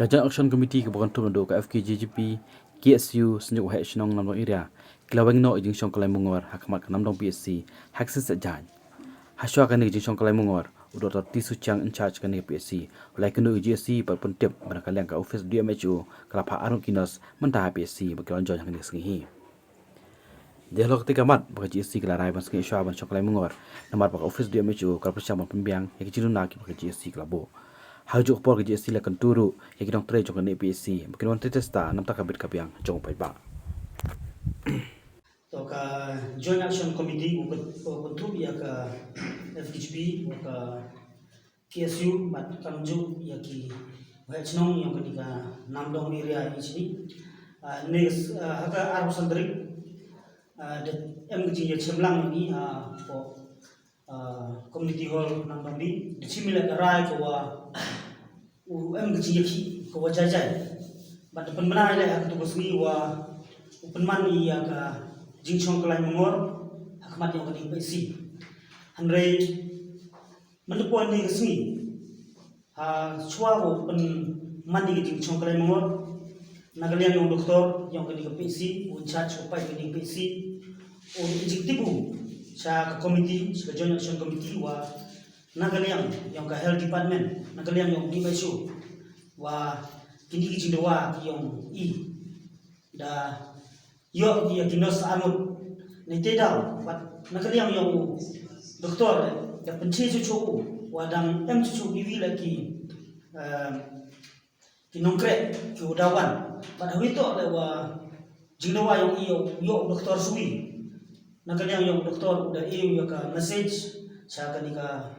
Kajian Action Committee ke Bukan Tumendo ke FKJGP KSU senyuk hek senong namdong area kelaweng no ijing syong kalai mungor hakmat namdong PSC haksis sajaj haswa kan ijing syong kalai mungor udot tisu chang in charge kan PSC ulai kenu GSC par pentip barangkali yang ke office DMHO kelapa arung kinos mentah PSC bagaimana join yang sengihi dialog ketika mat bagi GSC kelarai ban sengi syong ban syong kalai mungor namar bagi office DMHO kelapa syang pembiang yang kecilun nak bagi GSC kelabo hajuk por ke GSC lakan turu yang kidong tre jong kan PSC mungkin wan testa nam tak kabit kabiang jong pai ba to ka Joint Action Committee untuk ya ka FKJP ka KSU bat kamju ya ki wachnong yang ketika namdong area ini next haka arus sandrik de MG ya chemlang ini po community hall namdong di chimila karai ko MG ya ki ko jajai bat penmenai le hak tugas ni penman iya ka jingchong kalai mongor hakmat yang kadi PSC handrei mendepuan ni kesini chua pen mandi ke jingchong kalai mongor nagalian yang doktor yang kadi PSC charge upai kadi PSC o executive sa committee sa Joint Action Committee nagalian yang ka health department nagalian yang DMHO kini kijindawa yang da yo dia kinos amut nete daw wat nakaliang yung doktor da penche cucu wadang cucu bibi lagi kinongkret ki udawan pada wito wa jingdawa yung yo doktor suwi nakaliang yung doktor udah iyo ka message sa kanika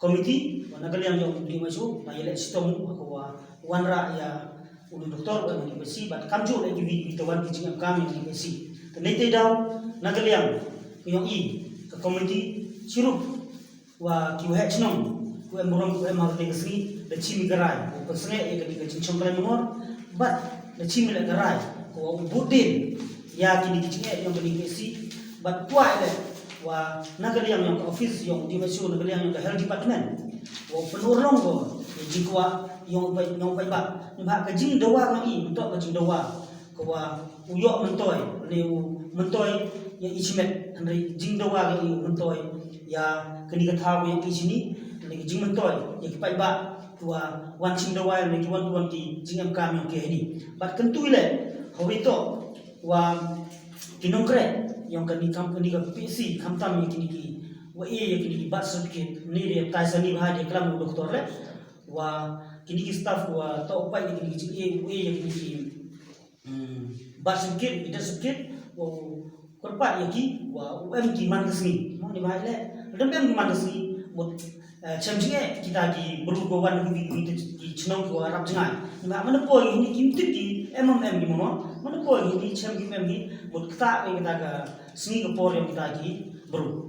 committee nakaliang yung dimasu na yele sistem ako wanra ya ulu doktor kan di PSC bat kamju lagi bitawan kijing kami di PSC tenete daw nagaliang yung ke community sirup ki wahek chnong ku emurong ku emar de kesni da chimi garai ku pesnge e kadi kijing chongkrai mongor bat da chimi la garai ku budin ya kini kijing yang kadi PSC bat tua ele nagaliang yang office yang di PSC nagaliang yang health department penurong ko jingkwa yung pai ba ba ka jing dawa ng untuk ka jing dawa ko uyo mentoy ni mentoy ya ichimet andre jing dawa ga mentoy ya kani ka thaw yang ichini ni jing mentoy ya ki pai ba tua wan jing dawa ni ki wan ki jing am kam yang ke ni bat kentu ile hobito kinongkre yang kani company ka PC kamtam ni ki ya kini bat certificate ni dia taisani bah dia kelam doktor le kini staff to upai kini yang kini bat certificate ida certificate korpat ya ki UM ki man kesni mau ni bah le dem ki man kesni chamjinge kita ki berugowan ki chnong ko arab jangai mana poi ini kimtik di di mana poi ini cham ki mem ki kita ka sni ko por yang kita ki beru